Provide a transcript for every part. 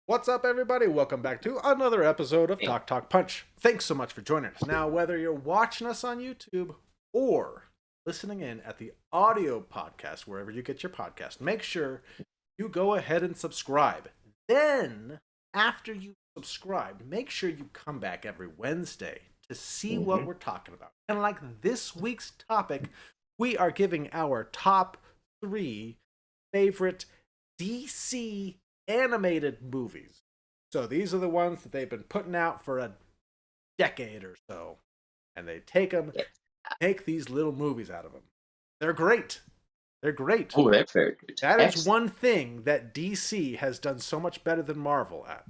What's up, everybody? Welcome back to another episode of Talk Talk Punch. Thanks so much for joining us. Now, whether you're watching us on YouTube or listening in at the audio podcast, wherever you get your podcast, make sure you go ahead and subscribe. Then, after you subscribe, make sure you come back every Wednesday to see what we're talking about. And like this week's topic, we are giving our top 3 favorite DC animated movies. So these are the ones that they've been putting out for a decade or so, and they take these little movies out of them. They're great. They're great. Oh, that's very good. That is one thing that DC has done so much better than Marvel at.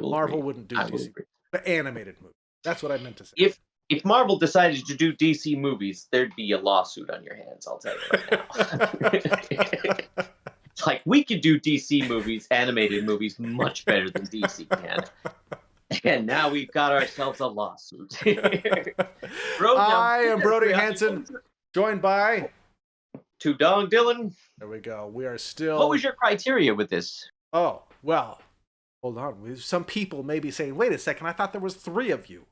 Marvel wouldn't do DC, but animated movies. That's what I meant to say. If Marvel decided to do DC movies, there'd be a lawsuit on your hands, I'll tell you right now. It's like, we could do DC movies, animated movies, much better than DC can. And now we've got ourselves a lawsuit. I am Brody Hansen, joined by Dong Dylan. There we go. We are still... What was your criteria with this? Oh, well, hold on. Some people may be saying, wait a second, I thought there was 3 of you.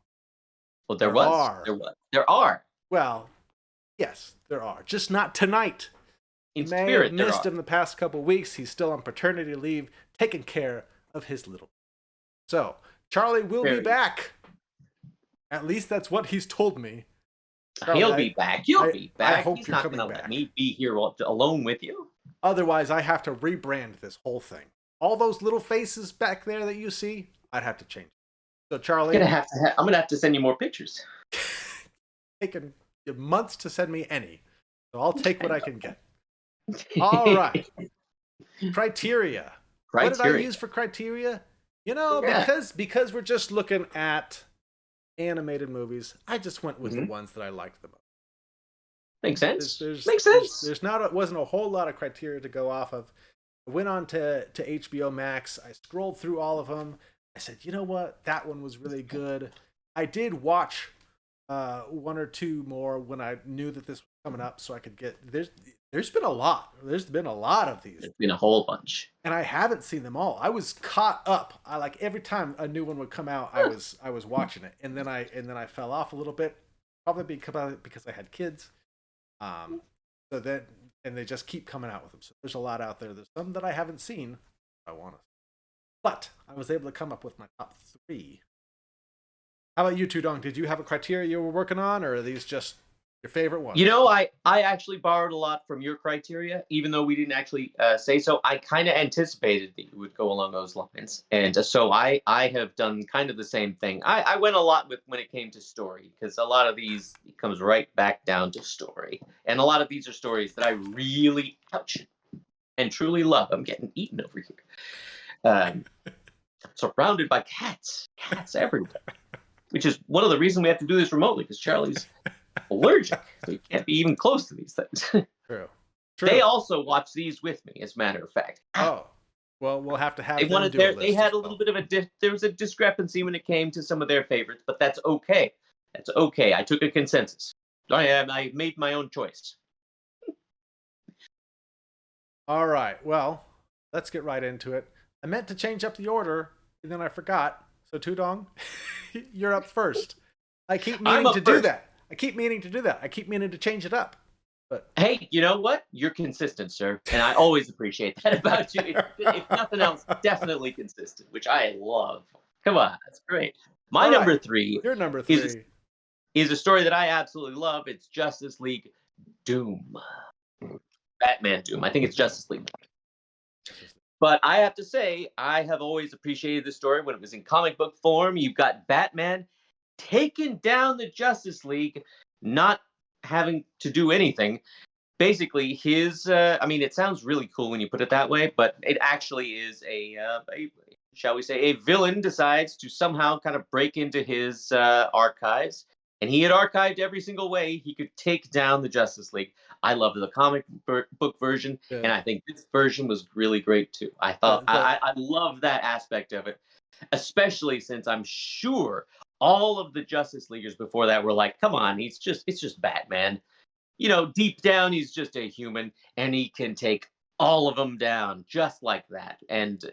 Well, there are. Well, yes, there are. Just not tonight. In you may spirit, have missed him the past couple weeks. He's still on paternity leave, taking care of his little. So, Charlie will be back. At least that's what he's told me. Charlie, He'll be back. You'll be back. I hope he's you're not coming gonna back. let me be here alone with you. Otherwise, I have to rebrand this whole thing. All those little faces back there that you see, I'd have to change. So, Charlie, I'm gonna have to send you more pictures. Taken months to send me any, so I'll take what I can get. All right, criteria. What did I use for criteria? You know, because we're just looking at animated movies, I just went with the ones that I liked the most. Makes sense. Makes sense. Wasn't a whole lot of criteria to go off of. I went on to HBO Max. I scrolled through all of them. I said, you know what? That one was really good. I did watch 1 or 2 more when I knew that this was coming up, so I could get... There's been a lot. There's been a lot of these. There's been a whole bunch. And I haven't seen them all. I was caught up. I like every time a new one would come out, I was watching it. And then I fell off a little bit, probably because I had kids. So then... And they just keep coming out with them. So there's a lot out there. There's some that I haven't seen. I want to. But I was able to come up with my top 3. How about you two, Dong? Did you have a criteria you were working on, or are these just your favorite ones? You know, I actually borrowed a lot from your criteria, even though we didn't actually say so. I kind of anticipated that you would go along those lines. And so I have done kind of the same thing. I went a lot with when it came to story, because a lot of these, it comes right back down to story. And a lot of these are stories that I really touch and truly love. I'm getting eaten over here. Surrounded by cats everywhere, which is one of the reasons we have to do this remotely, because Charlie's allergic, so you can't be even close to these things. True. They also watch these with me, as a matter of fact. Oh, well, we'll have to have. They had a little bit of there was a discrepancy when it came to some of their favorites, but that's okay. That's okay. I took a consensus. I made my own choice. All right. Well, let's get right into it. I meant to change up the order, and then I forgot. So, Tudong, you're up first. I keep meaning to do that. I keep meaning to change it up. But hey, you know what? You're consistent, sir. And I always appreciate that about you. If nothing else, definitely consistent, which I love. Come on, that's great. My number 3. Your number 3 is a story that I absolutely love. It's Justice League Doom. Batman Doom. I think it's Justice League. But I have to say, I have always appreciated this story when it was in comic book form. You've got Batman taking down the Justice League, not having to do anything. Basically, it sounds really cool when you put it that way, but it actually is shall we say, a villain decides to somehow kind of break into his archives. And he had archived every single way he could take down the Justice League. I loved the comic book version, and I think this version was really great too. I thought I love that aspect of it, especially since I'm sure all of the Justice Leaguers before that were like, "Come on, it's just Batman." You know, deep down, he's just a human, and he can take all of them down just like that. And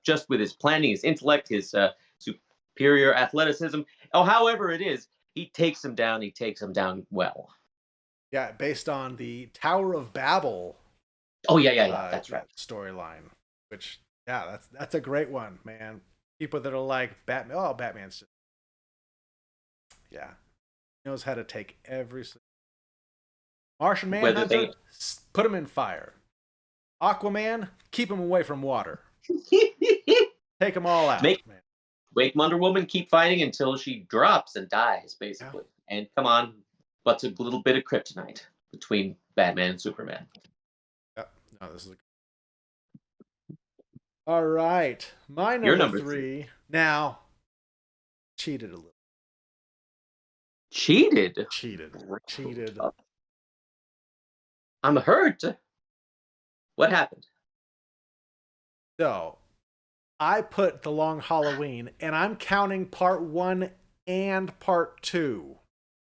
just with his planning, his intellect, his superior athleticism, oh, however it is, he takes them down. He takes them down well. Yeah, based on the Tower of Babel Oh, yeah. That's right. storyline, which, yeah, that's a great one, man. People that are like, Batman, oh, Batman's just, yeah, he knows how to take every Martian Whether Manhunter, put him in fire. Aquaman, keep him away from water. Take them all out, man. Make Wonder Woman keep fighting until she drops and dies, basically. Yeah. And come on, what's a little bit of kryptonite between Batman and Superman? Yep. No, this is all right. My number three. Now, cheated a little. Cheated. I'm hurt. What happened? So, I put The Long Halloween, and I'm counting part 1 and part 2.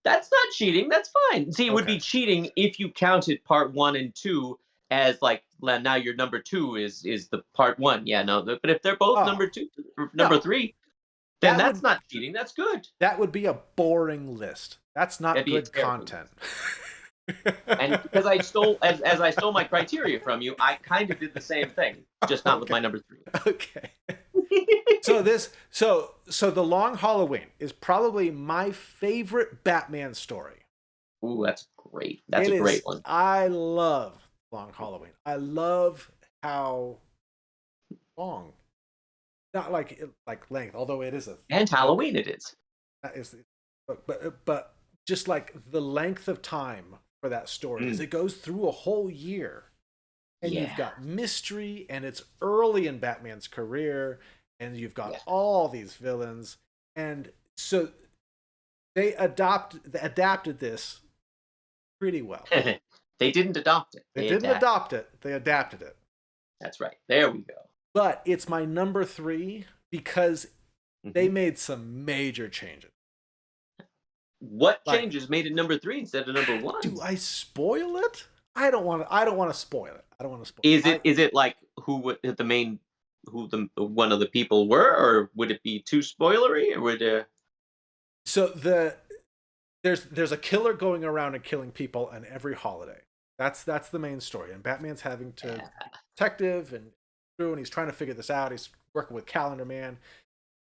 That's not cheating. That's fine. See, it would be cheating if you counted part 1 and 2 as like, now your number 2 is the part 1. Yeah, no. But if they're both number 2, number 3, then that's not cheating. That's good. That would be a boring list. That's not good content. And because I stole, as I stole my criteria from you, I kind of did the same thing, just not with my number 3. Okay. So The Long Halloween is probably my favorite Batman story. Ooh, that's great. That's a great one. I love Long Halloween. I love how long, not like length, although it is and Halloween it is. That is, but just like the length of time for that story is it goes through a whole year, and you've got mystery, and it's early in Batman's career, and you've got all these villains, and so they adapted this pretty well. They didn't adopt it. They didn't adopt it. They adapted it. That's right. There we go. But it's my number 3 because they made some major changes. What changes made it number 3 instead of number 1? Do I spoil it? I don't want to spoil it. I don't want to spoil it. Is it like who one of the people were, or would it be too spoilery, or would So there's a killer going around and killing people on every holiday. That's the main story, and Batman's having to be detective and he's trying to figure this out. He's working with Calendar Man.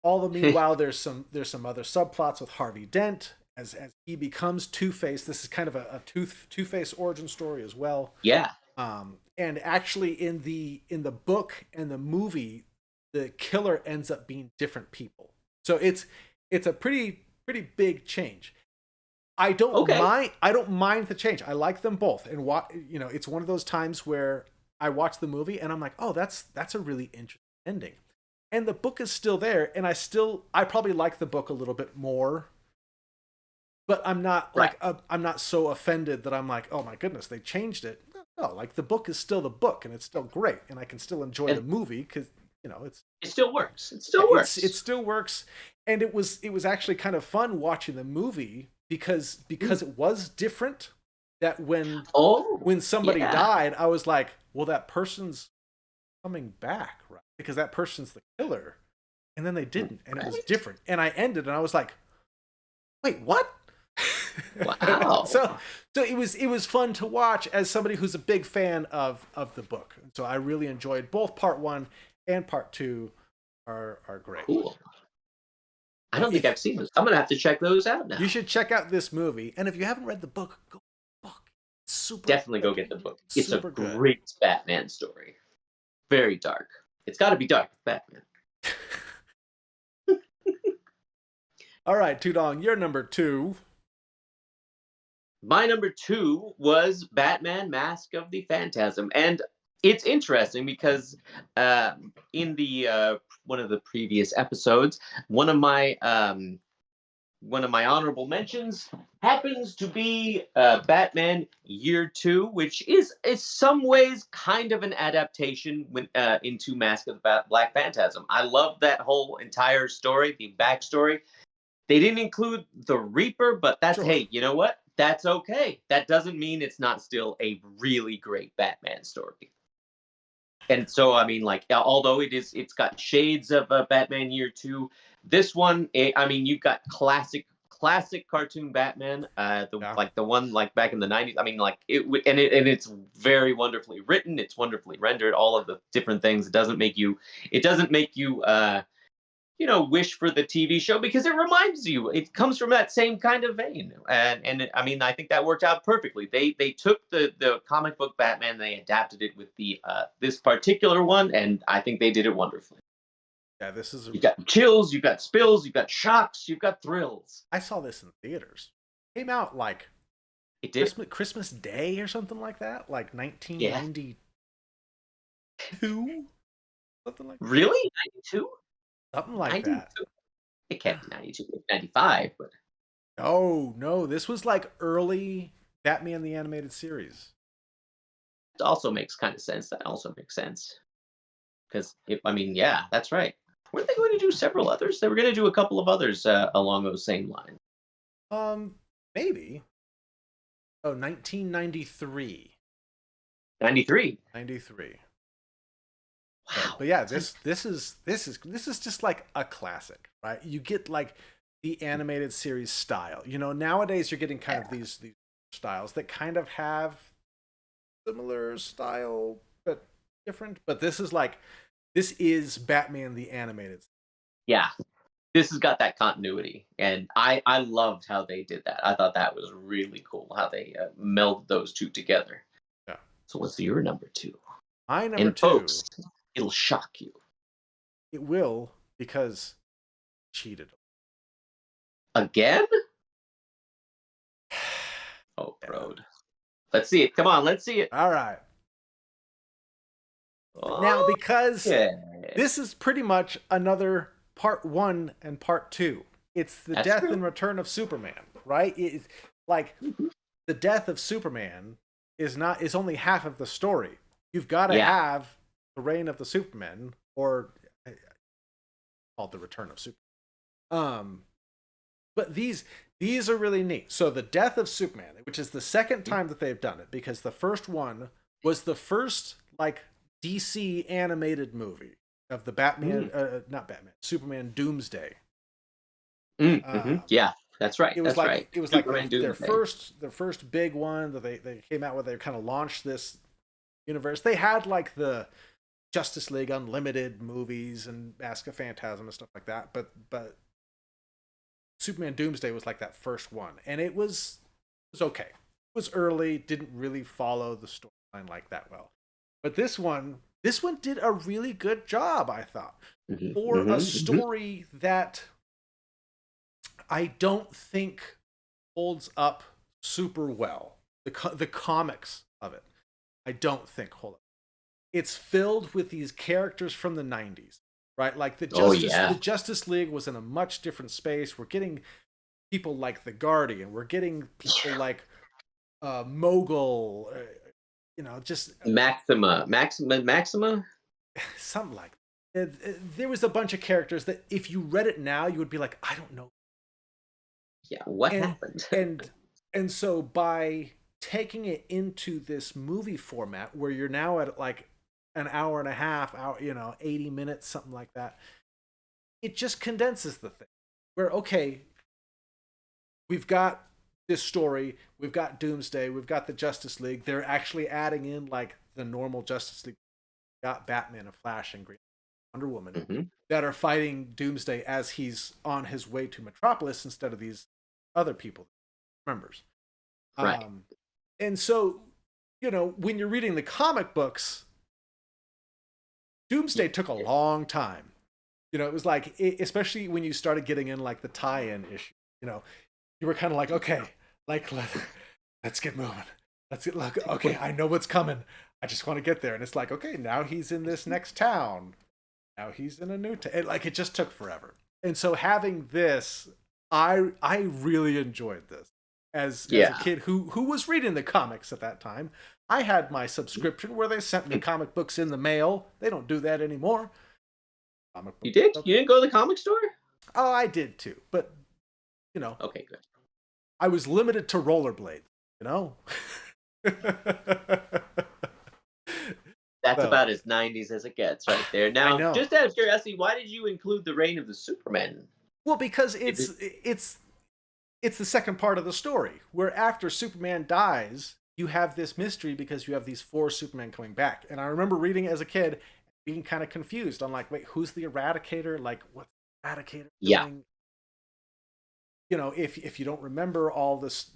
All the meanwhile, there's some other subplots with Harvey Dent as he becomes Two-Face. This is kind of a Two-Face origin story as well. Yeah. And actually in the book and the movie, the killer ends up being different people. So it's a pretty big change. I don't mind the change. I like them both. And it's one of those times where I watch the movie and I'm like, oh, that's a really interesting ending. And the book is still there, and I probably like the book a little bit more. But I'm not I'm not so offended that I'm like, oh my goodness, they changed it. No, like the book is still the book, and it's still great, and I can still enjoy the movie because it still works. It still works. It still works, and it was actually kind of fun watching the movie because it was different. That when somebody died, I was like, well, that person's coming back, right? Because that person's the killer, and then they didn't, and it was different. And I ended, and I was like, wait, what? Wow. so it was fun to watch as somebody who's a big fan of the book. So I really enjoyed both part 1 and part 2 are great. Cool. I don't think I've seen those. I'm gonna have to check those out now. You should check out this movie, and if you haven't read the book, go book. Definitely go get the book. It's a great Batman story. Very dark. It's got to be dark, Batman. All right, Tudong, you're number 2. My number 2 was Batman: Mask of the Phantasm, and it's interesting because in the one of the previous episodes, one of my honorable mentions happens to be Batman Year 2, which is in some ways kind of an adaptation into Mask of the Black Phantasm. I love that whole entire story, the backstory. They didn't include the Reaper, but that's, hey, you know what? That's okay. That doesn't mean it's not still a really great Batman story. And so, I mean, like, although it's got shades of Batman Year Two, this one, I mean, you've got classic cartoon Batman, Yeah. like the one like back in the '90s. I mean, like and it's very wonderfully written. It's wonderfully rendered. All of the different things. It doesn't make you wish for the TV show because it reminds you. It comes from that same kind of vein, and I mean, I think that worked out perfectly. They took the comic book Batman, they adapted it with the this particular one, and I think they did it wonderfully. Yeah, this is. You've got chills, you've got spills, you've got shocks, you've got thrills. I saw this in theaters. Came out like It did, Christmas Day or something like that, like yeah. 1992, something like Really, 92, something like that. 92. It can't be 92, 95, but No, this was like early Batman the Animated Series. it also makes kind of sense. That also makes sense because I mean, yeah, that's right. Were they going to do several others? They were going to do a couple of others along those same lines. Um, maybe. Oh, 1993. 93. 93. Wow. But yeah, this is just like a classic, right? You get like the animated series style. Nowadays you're getting kind of these styles that kind of have similar style but different. But this is Batman the Animated. Yeah. This has got that continuity, and I loved how they did that. I thought that was really cool how they melded those two together. Yeah. So what's your number two? My number And two. folks, it'll shock you. It will, because cheated. Again? Oh, Brode. Let's see it. Come on, let's see it. All right. Oh, Now, because yeah. this is pretty much another part 1 and part 2. It's the That's death true. and return of Superman, right? It's like the death of Superman is only half of the story. You've got to have the reign of the Superman, or called the return of Superman. But these are really neat. So the death of Superman, which is the second time that they've done it, because the first one was the first like DC animated movie of the Batman, not Batman, Superman Doomsday. Yeah, that's right. It was that's like right. it was Superman like their Doomsday. first big one that they came out with. They kind of launched this universe. They had like the Justice League Unlimited movies and Mask of Phantasm and stuff like that, but Superman Doomsday was like that first one, and it was okay. It was early, didn't really follow the storyline like that well. But this one did a really good job, I thought, for a story that I don't think holds up super well. The comics of it, I don't think hold up. It's filled with these characters from the 90s, right? Like the Justice League was in a much different space. We're getting people like the Guardian. We're getting people like Mogul. Just Maxima. Something like that. There was a bunch of characters that if you read it now, you would be like, I don't know. Yeah, what happened? and so by taking it into this movie format where you're now at like an hour and a half, 80 minutes, something like that, it just condenses the thing. Where, okay, we've got this story, we've got Doomsday, we've got the Justice League. They're actually adding in like the normal Justice League. We've got Batman and Flash and Green Wonder Woman that are fighting Doomsday as he's on his way to Metropolis instead of these other people, members. Right. And so, when you're reading the comic books, Doomsday took a long time. It was like, especially when you started getting in like the tie-in issue, you were kind of like, okay, like let's get moving. Okay, I know what's coming. I just want to get there. And it's like, okay, now he's in this next town. Now he's in a new town. Like, it just took forever. And so having this, I really enjoyed this as a kid who was reading the comics at that time. I had my subscription where they sent me comic books in the mail. They don't do that anymore. You did? You didn't go to the comic store? Oh, I did too. But, Okay, good. I was limited to rollerblades, That's So about as 90s as it gets right there. I Now, know. just out of curiosity, why did you include the reign of the Superman? Well, because If it, it's the second part of the story where after Superman dies, you have this mystery because you have these four Supermen coming back. And I remember reading it as a kid, being kind of confused on like, wait, who's the Eradicator? Like, what's the Eradicator yeah, doing? You know, if you don't remember all this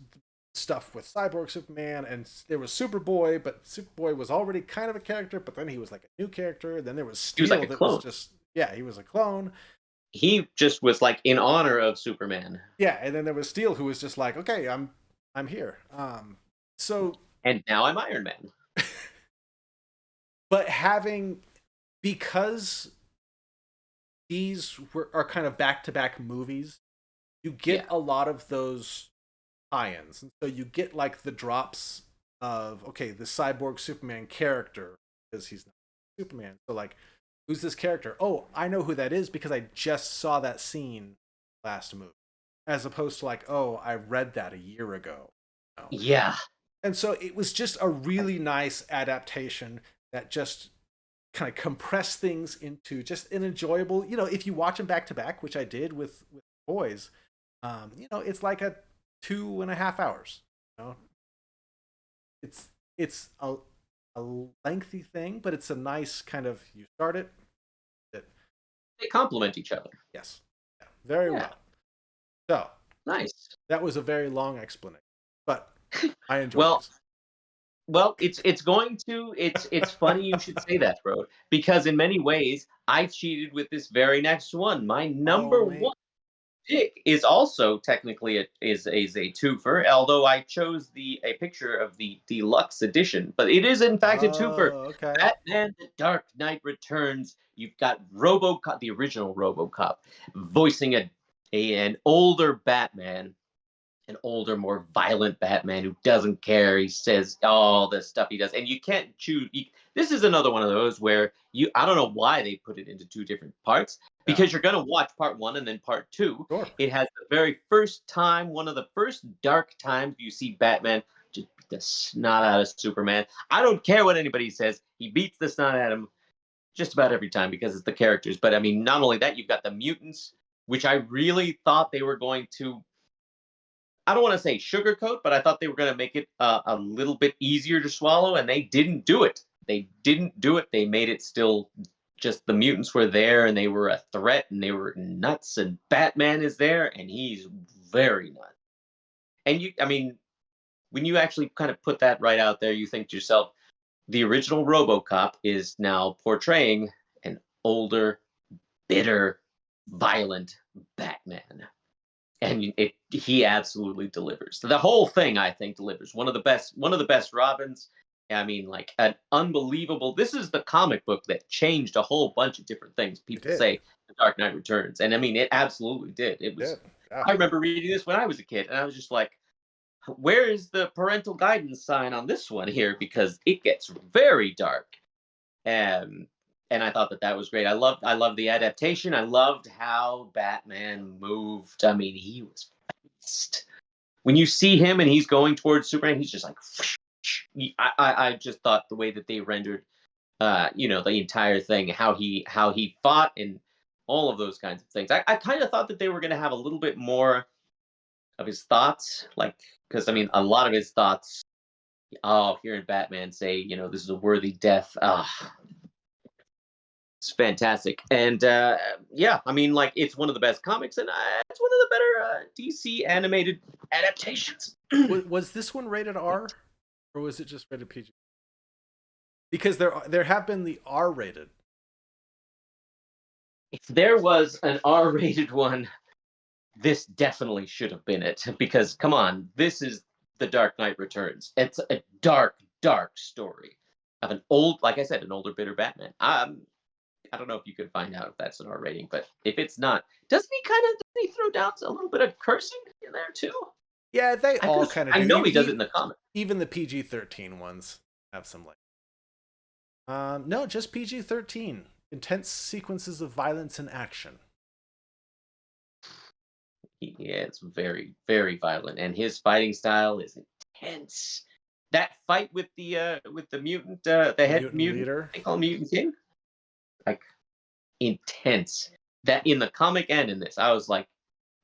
stuff with Cyborg Superman, and there was Superboy, but Superboy was already kind of a character, but then he was like a new character. Then there was he was like Steel a that was clone. just, yeah, he was a clone. He just was like in honor of Superman. Yeah, and then there was Steel who was just like, okay, I'm here. So And now I'm Iron Man. but having, because are kind of back to back movies, you get Yeah. a lot of those tie-ins, and so you get like the drops of, okay, the Cyborg Superman character, because he's not Superman, so like, who's this character? Oh, I know who that is because I just saw that scene last movie, as opposed to like, oh, I read that a year ago. You know? Yeah. And so it was just a really nice adaptation that just kind of compressed things into just an enjoyable, you know, if you watch them back to back, which I did with boys, you know, it's like a 2.5 hours. You know, it's a lengthy thing, but it's a nice kind of, you start it. They complement each other. Yes, yeah, very Yeah. well. So Nice. that was a very long explanation, but I enjoyed Well, this. it's funny you should say that, bro, because in many ways I cheated with this very next one. My Oh number man, one pick is also technically is a twofer, although I chose a picture of the deluxe edition, but it is in fact a twofer. oh okay, Batman: The Dark Knight Returns. You've got RoboCop, the original RoboCop, voicing an older Batman, an older, more violent Batman who doesn't care. He says all the stuff he does, and you can't choose. This is another one of those where I don't know why they put it into two different parts, yeah, because you're going to watch part one and then part two. sure, It has the very first time, one of the first dark times you see Batman just beat the snot out of Superman. I don't care what anybody says. He beats the snot out of him just about every time because it's the characters. But I mean, not only that, you've got the mutants, which I really thought they were going to, I don't want to say sugarcoat, but I thought they were going to make it a little bit easier to swallow, and they didn't do it. They didn't do it. They made it still just the mutants were there, and they were a threat, and they were nuts, and Batman is there, and he's very nuts. And I mean, when you actually kind of put that right out there, you think to yourself, the original RoboCop is now portraying an older, bitter, violent Batman, and he absolutely delivers. The whole thing, I think, delivers. One of the best Robins. I mean, like an unbelievable. This is the comic book that changed a whole bunch of different things. it People did, say The Dark Knight Returns, and I mean, it absolutely did. It it was. did, yeah. I remember reading this when I was a kid, and I was just like, "Where is the parental guidance sign on this one here?" Because it gets very dark. Um, and I thought that that was great. I loved the adaptation. I loved how Batman moved. I mean, he was fast. When you see him and he's going towards Superman, he's just like. I just thought the way that they rendered, the entire thing, how he fought, and all of those kinds of things. I kind of thought that they were going to have a little bit more of his thoughts, like, because I mean, a lot of his thoughts. Oh, hearing Batman say, this is a worthy death. Ah, it's fantastic, and yeah, I mean, like, it's one of the best comics, and it's one of the better DC animated adaptations. Was this one rated R, or was it just rated PG? Because there have been the R rated. If there was an R-rated one, this definitely should have been it. Because come on, this is The Dark Knight Returns. It's a dark, dark story of an old, like I said, an older, bitter Batman. I don't know if you could find out if that's an R rating, but if it's not, doesn't he throw down a little bit of cursing in there too? Yeah, they all kind of I do. know he does it in the comic. Even the PG-13 ones have some like. No, just PG-13. Intense sequences of violence and action. Yeah, it's very, very violent, and his fighting style is intense. that fight with the mutant, the head mutant mutant, leader. they call him Mutant King, like intense. That in the comic and in this, I was like,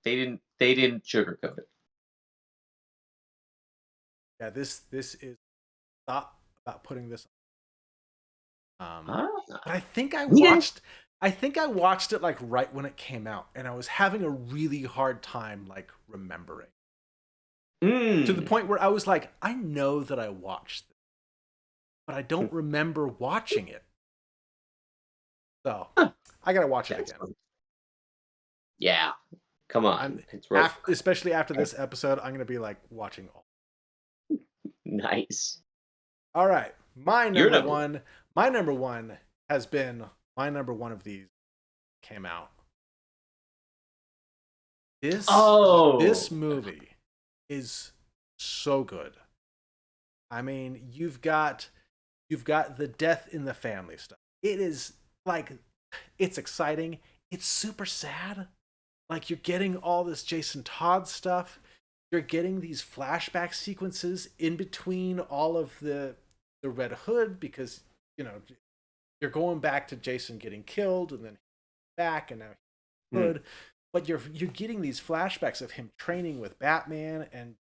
they didn't sugarcoat it. Yeah, this is thought about putting this. Ah, But I think I we didn't. watched. I think I watched it like right when it came out, and I was having a really hard time like remembering to the Mm, point where I was like, I know that I watched this, but I don't remember watching it. So huh, I gotta watch it that's again. fun. Yeah, come I'm on, it's rope. especially after this episode, I'm gonna be like watching all. Nice. All right, my Your number number one. one. My number one has been my number one of these came out. This Oh, movie is so good. I mean, you've got the death in the family stuff. It is like it's exciting. It's super sad. Like you're getting all this Jason Todd stuff. You're getting these flashback sequences in between all of the Red Hood because you know you're going back to Jason getting killed and then back and now mm, Hood, but you're getting these flashbacks of him training with Batman and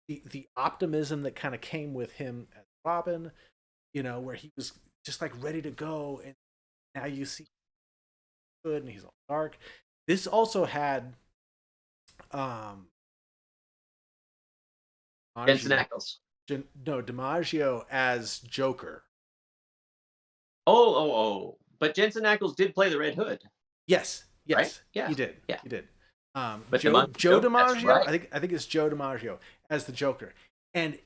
the optimism that kind of came with him as Robin, where he was just like ready to go, and now you see Hood and he's all dark. This also had um Jensen DiMaggio, Ackles. no DiMaggio as Joker. Oh. But Jensen Ackles did play the Red Hood, Yes, right? yes, Yeah, he did. yeah. He did. But Joe DiMaggio, that's DiMaggio. right. I think it's Joe DiMaggio as the Joker, and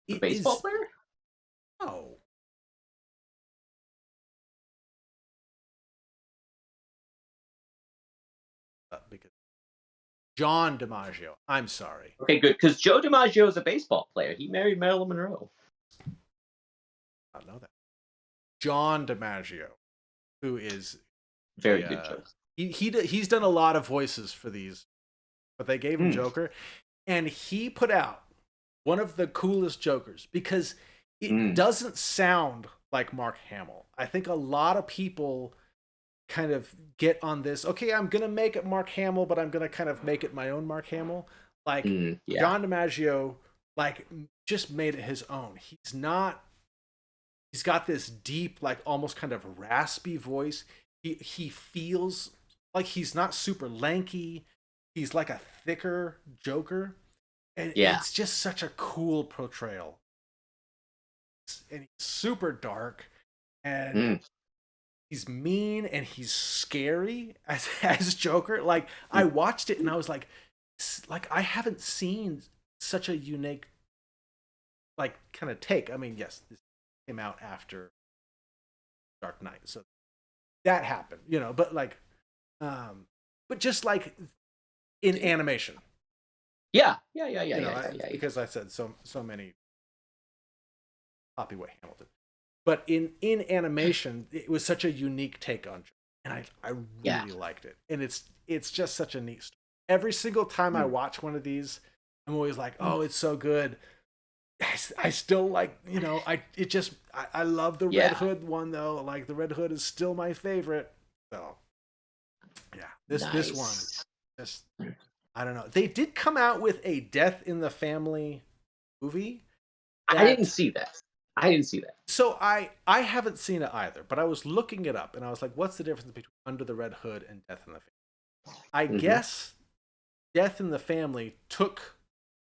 The it baseball is player? no. Because John DiMaggio. I'm sorry. Okay, good. Because Joe DiMaggio is a baseball player. He married Marilyn Monroe. I don't know that. John DiMaggio, who is Very a, good choice. he's done a lot of voices for these, but they gave him Mm, Joker, and he put out one of the coolest Jokers because it mm, doesn't sound like Mark Hamill. I think a lot of people kind of get on this. Okay, I'm gonna make it Mark Hamill, but I'm gonna kind of make it my own Mark Hamill. Like yeah. John DiMaggio, like just made it his own. He's not. He's got this deep, like almost kind of raspy voice. He feels like he's not super lanky. He's like a thicker Joker, and Yeah. it's just such a cool portrayal. And he's super dark, and Mm, he's mean, and he's scary as Joker. Like I mm, watched it, and I was like I haven't seen such a unique, like kind of take. I mean, yes, this came out after Dark Knight, so that happened, but like but just like in animation, because I said so many copyright Hamilton, but in animation it was such a unique take on Joker, and I yeah. really liked it, and it's just such a neat story. Every single time I Mm, watch one of these, I'm always like, mm, oh, it's so good. I still like, I love the Red yeah. Hood one though. Like the Red Hood is still my favorite. So yeah, this one, Nice. just I don't know. They did come out with a Death in the Family movie I didn't that see that. I didn't see that. so I haven't seen it either, but I was looking it up and I was like, what's the difference between Under the Red Hood and Death in the Family? I Hmm. guess Death in the Family took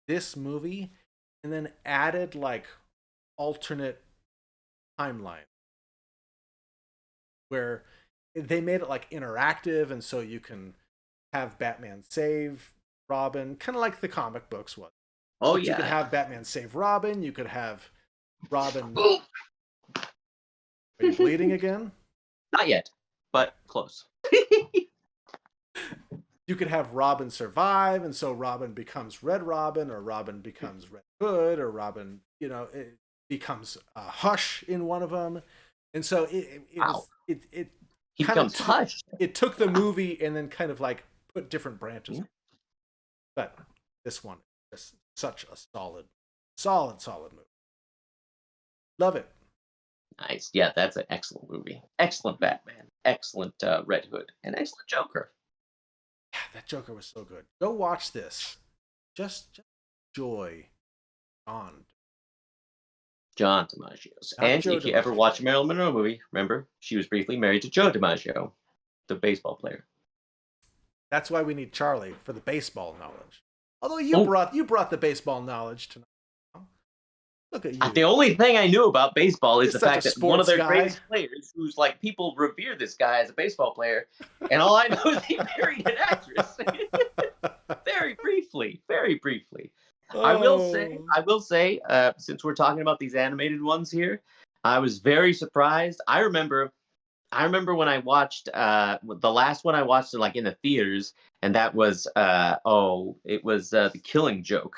this movie and then added like alternate timeline where they made it like interactive, and so you can have Batman save Robin, kind of like the comic books was. Oh, But you could yeah. have Batman save Robin. You could have Robin. Not Are you bleeding again? yet, Okay. but close. You could have Robin survive, and so Robin becomes Red Robin, or Robin becomes Red Hood, or Robin, it becomes Hush in one of them, and so it Wow. was it He kind of becomes Hush. it took the Wow. movie and then kind of like put different branches. Mm, But this one is such a solid. Solid movie. Love it. Nice. Yeah, that's an excellent movie. Excellent Batman. Excellent Red Hood. And excellent Joker. Yeah, that Joker was so good. Go watch this. Just enjoy John DiMaggio's. Not And Joe if you ever DiMaggio. watch a Marilyn Monroe movie, remember, she was briefly married to Joe DiMaggio, the baseball player. That's why we need Charlie for the baseball knowledge. Although you brought the baseball knowledge tonight. Look at you. The only thing I knew about baseball is You're the fact that one of their greatest players, who's like, people revere this guy as a baseball player, and all I know is he married an actress. Very briefly. Oh. I will say, since we're talking about these animated ones here, I was very surprised. I remember when I watched the last one I watched in the theaters, and that was it was The Killing Joke.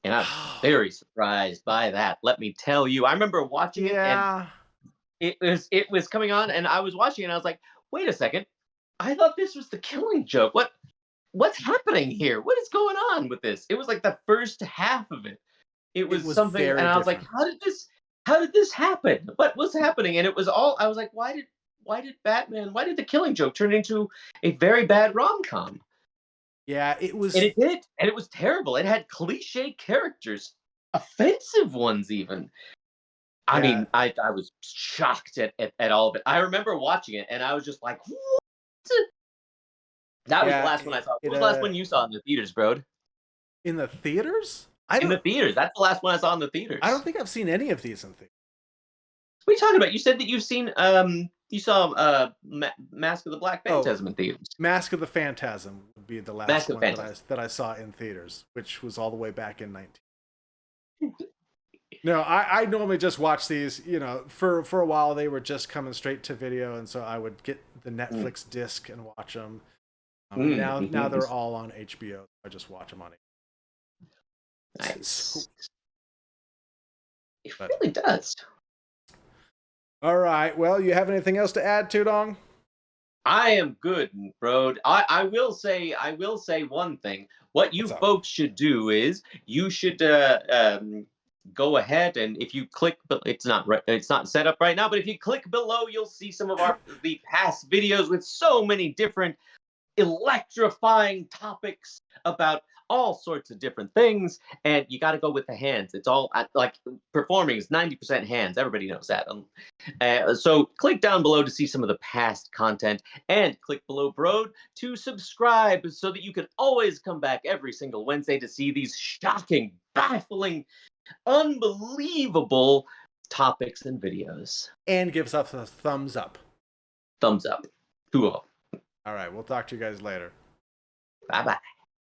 And I was very surprised by that. Let me tell you. I remember watching it, and it was coming on, and I was watching it, and I was like, wait a second. I thought this was The Killing Joke. What's happening here? What is going on with this? It was like the first half of it. It was something, and I was like, how did this happen? What was happening? And it was all, I was like, why did The Killing Joke turn into a very bad rom-com? Yeah, it was. And it did. And it was terrible. It had cliche characters, offensive ones even. I mean, I was shocked at all of it. I remember watching it, and I was just like, what? That was the last one I saw. What was the last one you saw in the theaters, bro? In the theaters? In the theaters. That's the last one I saw in the theaters. I don't think I've seen any of these in theaters. What are you talking about? You said that you've seen, you saw Mask of the Black Phantasm in theaters. Mask of the Phantasm would be the last one that I saw in theaters, which was all the way back in 19. No, I normally just watch these, for a while they were just coming straight to video, and so I would get the Netflix disc and watch them. Now they're all on HBO. I just watch them on it. Nice. It really does. All right. Well, you have anything else to add, Tudong? I am good, bro. I will say one thing. What you folks should do is you should go ahead, and if you click, it's not set up right now, but if you click below, you'll see some of the past videos with so many different electrifying topics about all sorts of different things, and you got to go with the hands. It's all like performing is 90% hands. Everybody knows that. So click down below to see some of the past content, and click below, bro, to subscribe so that you can always come back every single Wednesday to see these shocking, baffling, unbelievable topics and videos. And gives us a thumbs up. Thumbs up. Cool. All right, we'll talk to you guys later. Bye-bye.